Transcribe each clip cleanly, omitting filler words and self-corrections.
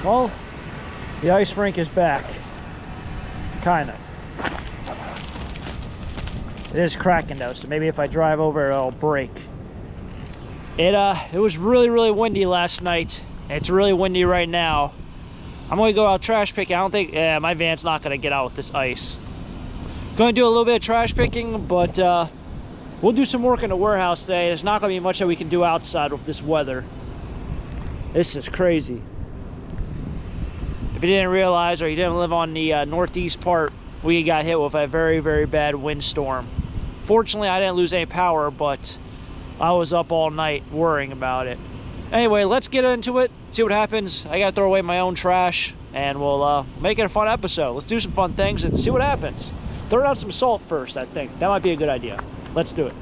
Well, the ice rink is back. Kind of. It is cracking though, so maybe if I drive over it'll break. It was really windy last night. It's really windy right now. I'm gonna go out trash picking. I don't think my van's not gonna get out with this ice. Gonna do a little bit of trash picking, but we'll do some work in the warehouse today. There's not gonna be much that we can do outside with this weather. This is crazy. If you didn't realize or you didn't live on the northeast part, we got hit with a very bad windstorm. Fortunately, I didn't lose any power, but I was up all night worrying about it. Anyway, let's get into it, see what happens. I gotta throw away my own trash, and we'll make it a fun episode. Let's do some fun things and see what happens. Throw down some salt first, I think. That might be a good idea. Let's do it.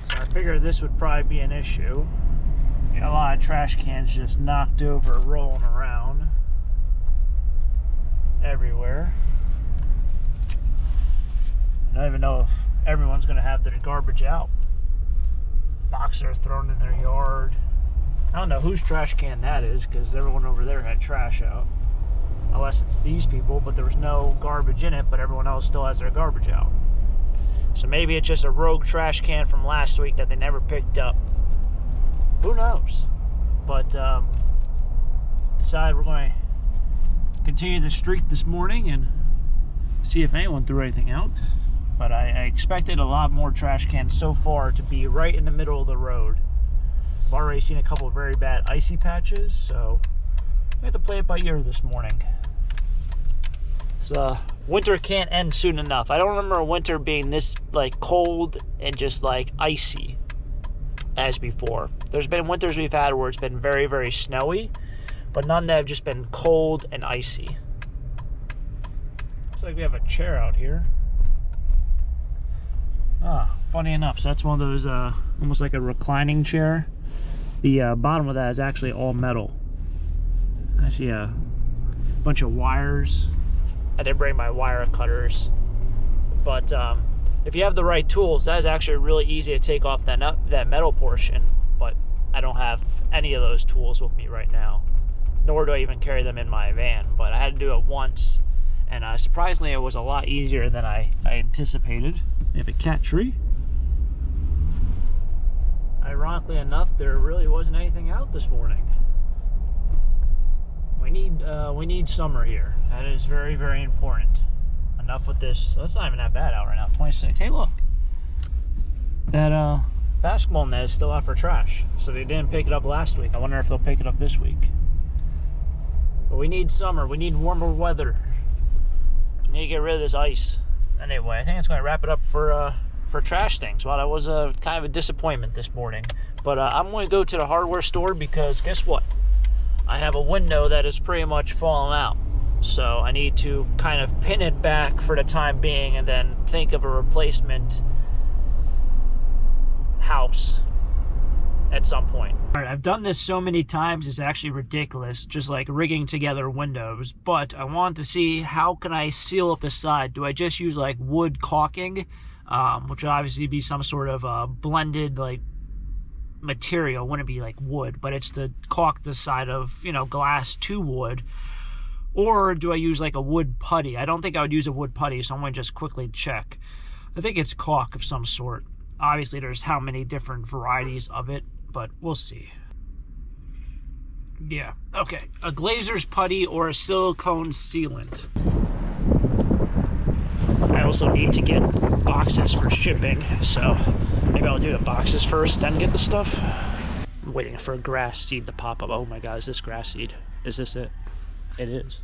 So I figured this would probably be an issue. A lot of trash cans just knocked over, rolling around everywhere. I don't even know if everyone's going to have their garbage out. Boxes are thrown in their yard. I don't know whose trash can that is, because everyone over there had trash out. Unless it's these people, but there was no garbage in it, but everyone else still has their garbage out. So maybe it's just a rogue trash can from last week that they never picked up. Who knows? But decided we're going to continue the streak this morning and see if anyone threw anything out. But I expected a lot more trash cans so far to be right in the middle of the road. I've already seen a couple of very bad icy patches, so I have to play it by ear this morning. So winter can't end soon enough. I don't remember winter being this like cold and just like icy as before. There's been winters we've had where it's been very snowy, but none that have just been cold and icy. Looks like we have a chair out here. Ah, funny enough, so that's one of those almost like a reclining chair. The bottom of that is actually all metal. I see a bunch of wires. I didn't bring my wire cutters, but if you have the right tools, that is actually really easy to take off that metal portion, but I don't have any of those tools with me right now, nor do I even carry them in my van, but I had to do it once, and surprisingly it was a lot easier than I anticipated. We have a cat tree. Ironically enough, there really wasn't anything out this morning. We need summer here. That is very important. Enough with this. It's not even that bad out right now. 26. Hey, look. That basketball net is still out for trash. So they didn't pick it up last week. I wonder if they'll pick it up this week. But we need summer. We need warmer weather. We need to get rid of this ice. Anyway, I think it's going to wrap it up for trash things. Well, that was kind of a disappointment this morning. But I'm going to go to the hardware store because guess what? I have a window that is pretty much fallen out. So I need to kind of pin it back for the time being and then think of a replacement house at some point. All right, I've done this so many times, it's actually ridiculous, just like rigging together windows. But I want to see how can I seal up the side. Do I just use like wood caulking, which would obviously be some sort of blended like material. Wouldn't be like wood, but it's to caulk the side of, you know, glass to wood. Or do I use like a wood putty? I don't think I would use a wood putty, so I'm going to just quickly check. I think it's caulk of some sort. Obviously, there's how many different varieties of it, but we'll see. Yeah, okay. A glazer's putty or a silicone sealant. I also need to get boxes for shipping, so maybe I'll do the boxes first, then get the stuff. I'm waiting for a grass seed to pop up. Oh my god, is this grass seed? Is this it? It is.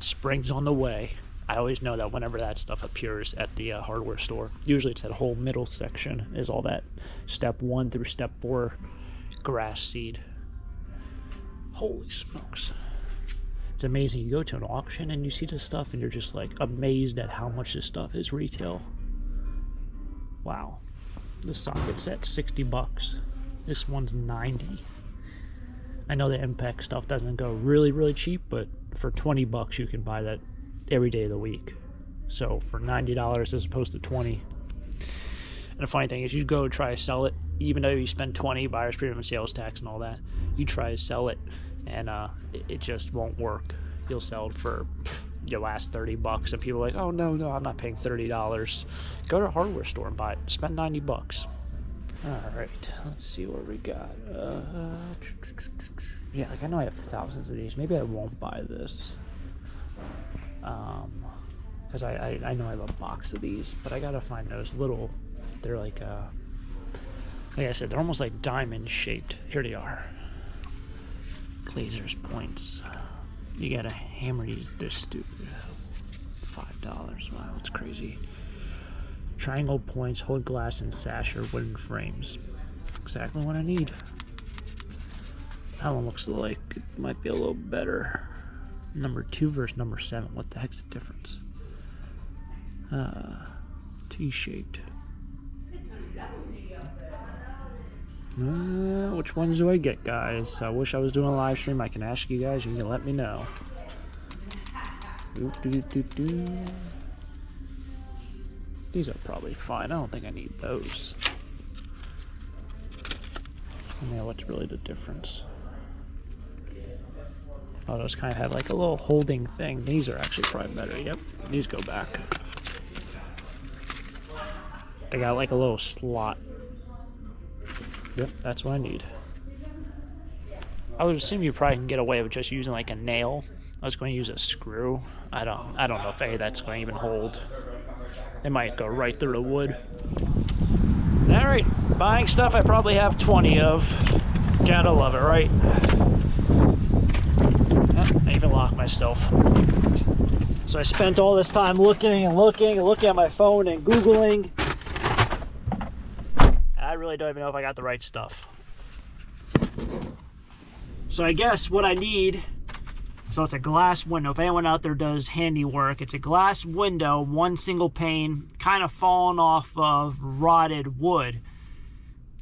Spring's on the way. I always know that whenever that stuff appears at the hardware store. Usually it's that whole middle section is all that step 1 through step 4 grass seed. Holy smokes. It's amazing. You go to an auction and you see this stuff and you're just like amazed at how much this stuff is retail. Wow. This socket's at 60 bucks. This one's 90. I know the Impact stuff doesn't go really cheap, but for 20 bucks you can buy that every day of the week. So for $90 as opposed to $20. And the funny thing is, you go try to sell it, even though you spend $20, buyer's premium and sales tax and all that, you try to sell it, and it just won't work. You'll sell it for your last $30, and people are like, oh no, I'm not paying $30. Go to a hardware store and buy it. Spend $90. All right, let's see what we got. Yeah, like I know I have thousands of these. Maybe I won't buy this. Because I know I have a box of these, but I gotta find those little, they're like I said, they're almost like diamond shaped. Here they are. Glazer's points. You gotta hammer these. They're stupid. $5. Wow, it's crazy. Triangle points, hold glass and sash or wooden frames. Exactly what I need. That one looks like it might be a little better. Number 2 versus number 7. What the heck's the difference? T-shaped. Which ones do I get, guys? I wish I was doing a live stream. I can ask you guys. You can let me know. These are probably fine. I don't think I need those. I mean, what's really the difference? Oh, those kind of have like a little holding thing. These are actually probably better. Yep, these go back. They got like a little slot. Yep, that's what I need. I would assume you probably can get away with just using like a nail. I was going to use a screw. I don't know if any of that's going to even hold. It might go right through the wood. All right, buying stuff I probably have 20 of. Gotta love it, right? I even locked myself. So I spent all this time looking at my phone and Googling. I really don't even know if I got the right stuff. So I guess what I need, so it's a glass window. If anyone out there does handiwork, it's a glass window, one single pane, kind of fallen off of rotted wood.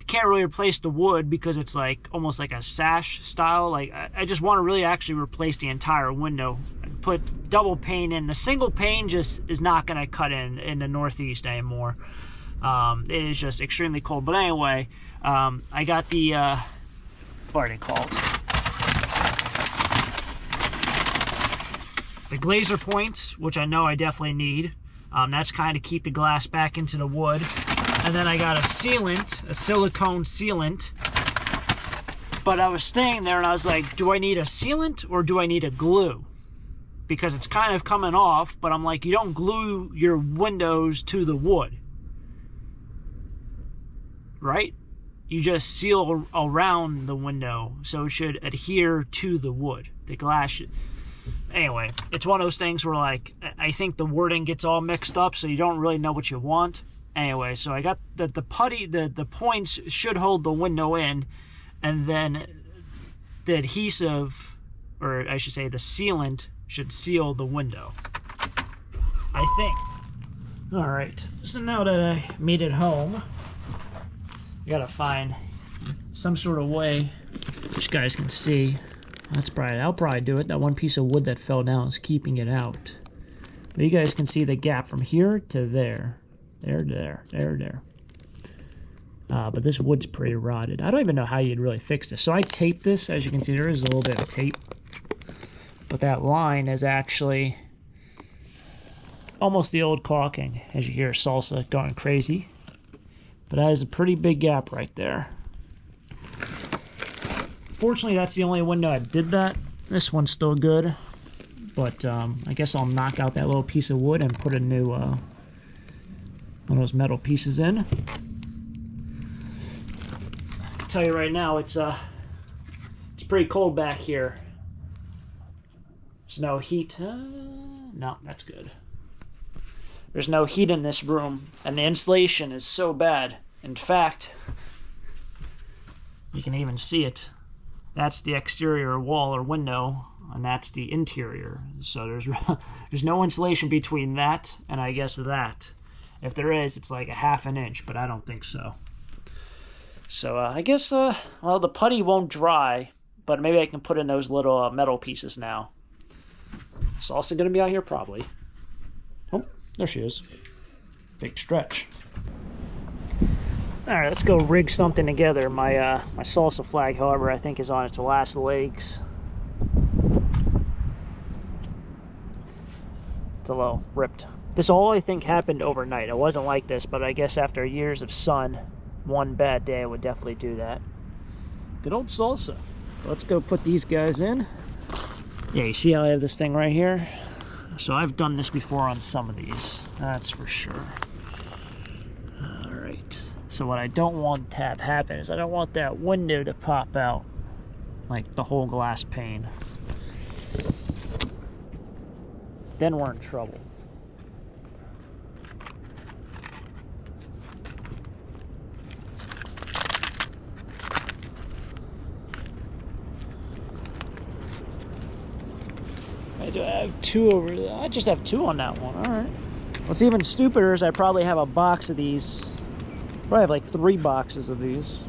Can't really replace the wood because it's like almost like a sash style. Like I just want to really actually replace the entire window and put double pane in. The single pane just is not going to cut in the Northeast anymore. It is just extremely cold. But anyway, I got the what are they called? The glazer points, which I know I definitely need. That's kind of keep the glass back into the wood. And then I got a sealant, a silicone sealant. But I was staying there and I was like, do I need a sealant or do I need a glue? Because it's kind of coming off, but I'm like, you don't glue your windows to the wood, right? You just seal around the window so it should adhere to the wood. The glass should... Anyway, it's one of those things where like, I think the wording gets all mixed up so you don't really know what you want. Anyway, so I got the putty, the points should hold the window in, and then the adhesive, or I should say the sealant, should seal the window, I think. All right, so now that I made it home, I gotta find some sort of way which you guys can see. I'll probably do it. That one piece of wood that fell down is keeping it out. But you guys can see the gap from here to there. There. But this wood's pretty rotted. I don't even know how you'd really fix this. So I taped this. As you can see, there is a little bit of tape. But that line is actually almost the old caulking. As you hear salsa going crazy. But that is a pretty big gap right there. Fortunately, that's the only window I did that. This one's still good. But I guess I'll knock out that little piece of wood and put a new... one of those metal pieces in. I can tell you right now, it's pretty cold back here. There's no heat. No, that's good. There's no heat in this room, and the insulation is so bad. In fact, you can even see it. That's the exterior wall or window, and that's the interior. So there's no insulation between that and I guess that. If there is, it's like a ½ an inch, but I don't think so. So I guess, well, the putty won't dry, but maybe I can put in those little metal pieces now. Salsa gonna be out here probably. Oh, there she is. Big stretch. All right, let's go rig something together. My my salsa flag, however, I think is on its last legs. It's a little ripped. This all, I think, happened overnight. It wasn't like this, but I guess after years of sun, one bad day would definitely do that. Good old salsa. Let's go put these guys in. Yeah, you see how I have this thing right here? So I've done this before on some of these, that's for sure. All right. So what I don't want to have happen is I don't want that window to pop out, like the whole glass pane. Then we're in trouble. Do I have two over there? I just have two on that one. All right. What's even stupider is I probably have a box of these. Probably have like 3 boxes of these.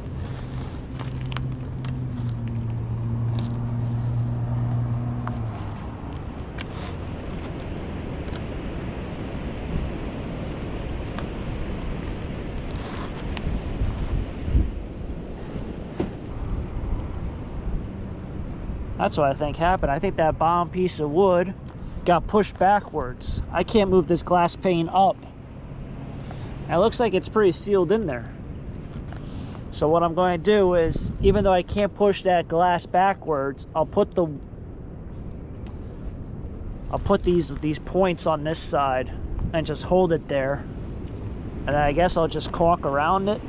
That's what I think happened. I think that bottom piece of wood got pushed backwards. I can't move this glass pane up. It looks like it's pretty sealed in there. So what I'm going to do is, even though I can't push that glass backwards, I'll put these points on this side and just hold it there. And then I guess I'll just caulk around it.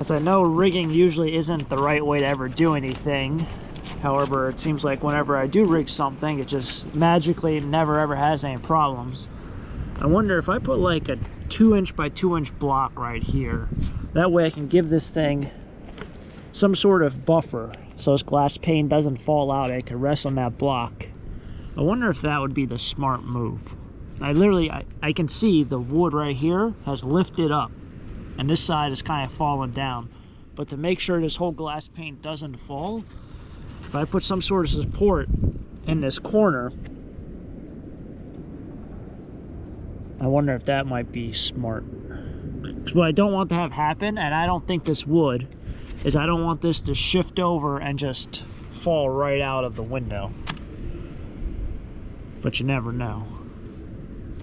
As I know, rigging usually isn't the right way to ever do anything. However, it seems like whenever I do rig something, it just magically never ever has any problems. I wonder if I put like a 2" by 2" block right here. That way I can give this thing some sort of buffer so this glass pane doesn't fall out. I can rest on that block. I wonder if that would be the smart move. I can see the wood right here has lifted up, and this side is kind of falling down. But to make sure this whole glass pane doesn't fall, if I put some sort of support in this corner, I wonder if that might be smart. Because what I don't want to have happen, and I don't think this would, is I don't want this to shift over and just fall right out of the window. But you never know.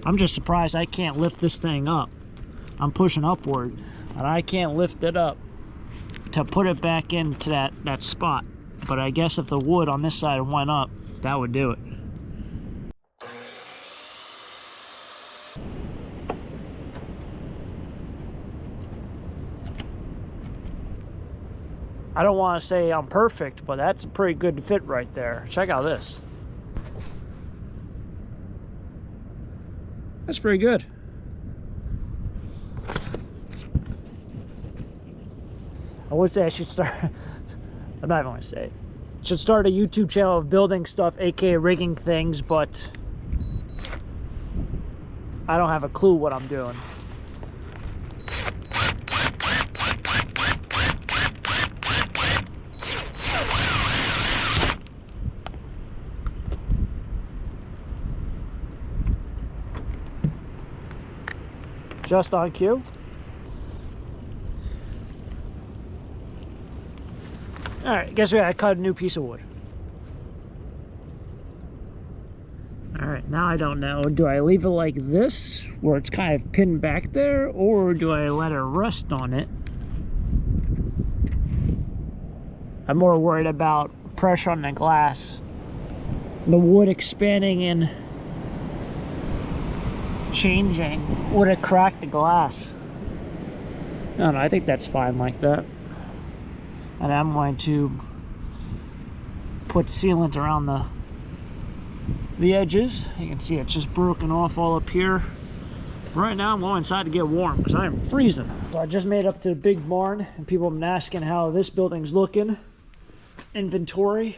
I'm just surprised I can't lift this thing up. I'm pushing upward, and I can't lift it up to put it back into that spot. But I guess if the wood on this side went up, that would do it. I don't want to say I'm perfect, but that's a pretty good fit right there. Check out this. That's pretty good. I would say I should start, I'm not even going to say it. Should start a YouTube channel of building stuff, aka rigging things, but I don't have a clue what I'm doing. Just on cue. All right, guess we gotta cut a new piece of wood. All right, now I don't know. Do I leave it like this, where it's kind of pinned back there, or do I let it rest on it? I'm more worried about pressure on the glass, the wood expanding and changing. Would it crack the glass? No, I think that's fine like that. And I'm going to put sealant around the edges. You can see it's just broken off all up here. Right now I'm going inside to get warm because I am freezing. So I just made up to the big barn, and people have been asking how this building's looking. inventory.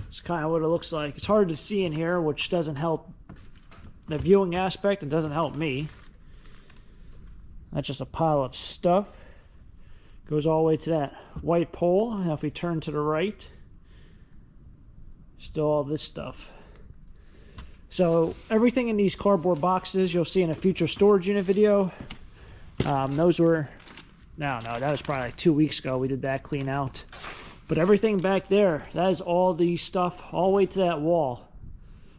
It's kind of what it looks like. It's hard to see in here, which doesn't help the viewing aspect and doesn't help me. That's just a pile of stuff. Goes all the way to that white pole. Now if we turn to the right, still all this stuff. So everything in these cardboard boxes you'll see in a future storage unit video. Those were, no, that was probably like 2 weeks ago we did that clean out. But everything back there, that is all the stuff all the way to that wall.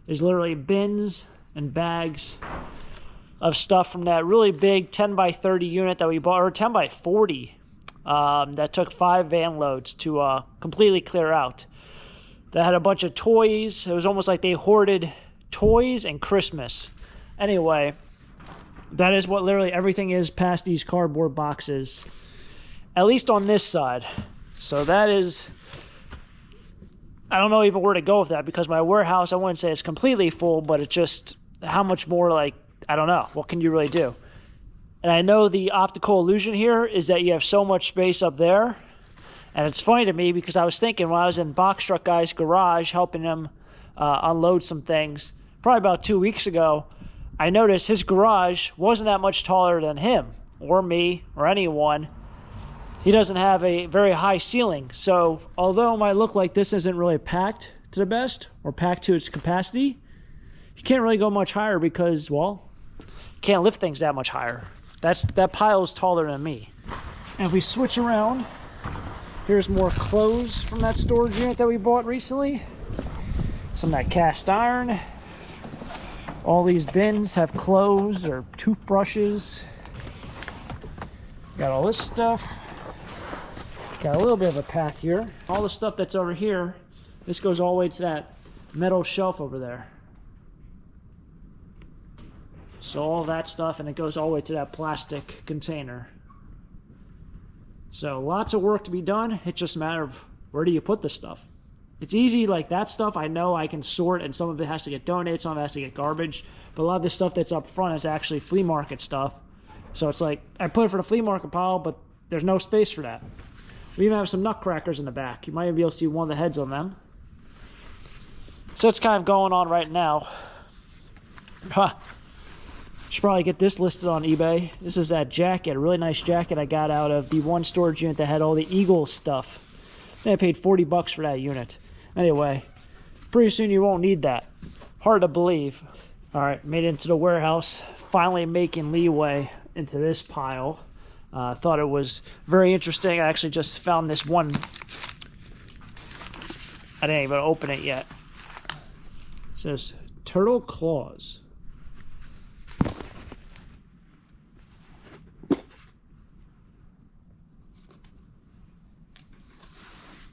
There's literally bins and bags of stuff from that really big 10 by 30 unit that we bought, or 10 by 40, that took 5 van loads to completely clear out. That had a bunch of toys. It was almost like they hoarded toys and Christmas. Anyway, that is what literally everything is past these cardboard boxes, at least on this side. So that is, I don't know even where to go with that, because my warehouse, I wouldn't say it's completely full, but it's just how much more, like, I don't know. What can you really do? And I know the optical illusion here is that you have so much space up there. And it's funny to me because I was thinking when I was in Box Truck Guy's garage helping him unload some things, probably about 2 weeks ago, I noticed his garage wasn't that much taller than him or me or anyone. He doesn't have a very high ceiling. So although it might look like this isn't really packed to the best or packed to its capacity, you can't really go much higher because, well, you can't lift things that much higher. That pile is taller than me. And if we switch around, here's more clothes from that storage unit that we bought recently. Some of that cast iron. All these bins have clothes or toothbrushes. Got all this stuff. Got a little bit of a path here. All the stuff that's over here, this goes all the way to that metal shelf over there. So all that stuff, and it goes all the way to that plastic container. So lots of work to be done. It's just a matter of where do you put the stuff. It's easy, like that stuff I know I can sort, and some of it has to get donated, some of it has to get garbage. But a lot of the stuff that's up front is actually flea market stuff. So it's like, I put it for the flea market pile, but there's no space for that. We even have some nutcrackers in the back. You might even be able to see one of the heads on them. So it's kind of going on right now. Should probably get this listed on eBay. This is that jacket, a really nice jacket I got out of the one storage unit that had all the Eagle stuff. I paid $40 for that unit. Anyway, pretty soon you won't need that. Hard to believe. All right, made it into the warehouse. Finally making leeway into this pile. Thought it was very interesting. I actually just found this one. I didn't even open it yet. It says turtle claws.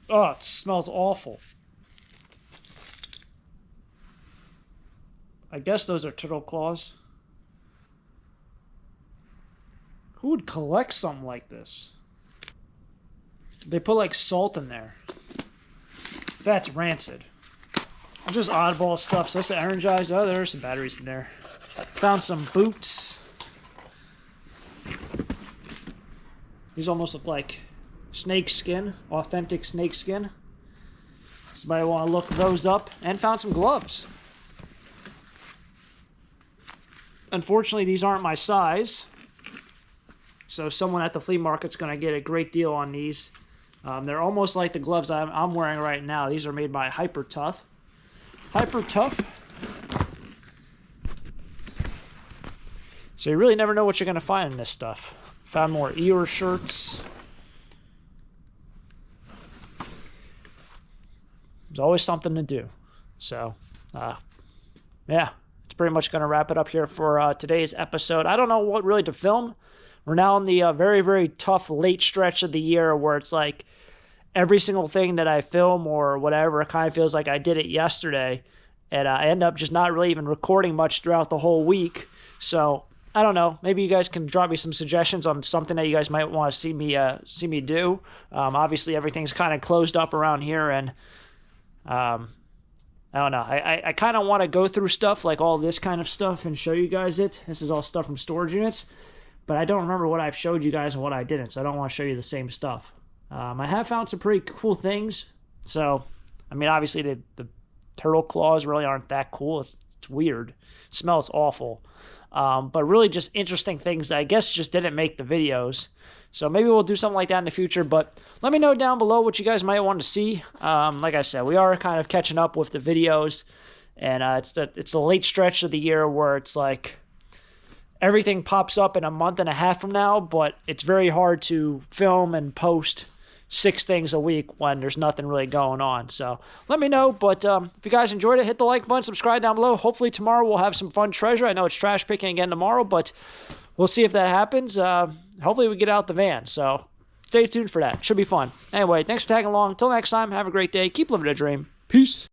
Oh, it smells awful. I guess those are turtle claws. Who would collect something like this? They put like salt in there. That's rancid. Just oddball stuff. So that's the energized. Oh, there's some batteries in there. Found some boots. These almost look like snake skin, authentic snake skin. Somebody want to look those up. And found some gloves. Unfortunately, these aren't my size. So someone at the flea market's going to get a great deal on these. They're almost like the gloves I'm wearing right now. These are made by Hyper Tough. Hyper Tough. So you really never know what you're going to find in this stuff. Found more Eeyore shirts. There's always something to do. So, yeah, it's pretty much going to wrap it up here for today's episode. I don't know what really to film. We're now in the very, very tough late stretch of the year where it's like every single thing that I film or whatever, it kind of feels like I did it yesterday. And I end up just not really even recording much throughout the whole week. So, I don't know. Maybe you guys can drop me some suggestions on something that you guys might want to see me do. Obviously, everything's kind of closed up around here, and I don't know. I kind of want to go through stuff like all this kind of stuff and show you guys it. This is all stuff from storage units, but I don't remember what I've showed you guys and what I didn't, so I don't want to show you the same stuff. I have found some pretty cool things. So, I mean, obviously the turtle claws really aren't that cool. It's weird. It smells awful. But really just interesting things that I guess just didn't make the videos. So maybe we'll do something like that in the future. But let me know down below what you guys might want to see. Like I said, we are kind of catching up with the videos. And it's the late stretch of the year where it's like everything pops up in a month and a half from now. But it's very hard to film and post 6 things a week when there's nothing really going on. So let me know. But if you guys enjoyed it, hit the like button, subscribe down below. Hopefully tomorrow we'll have some fun treasure. I know it's trash picking again tomorrow, but we'll see if that happens. Hopefully we get out the van. So stay tuned for that. Should be fun. Anyway, thanks for tagging along. Until next time, have a great day. Keep living a dream. Peace.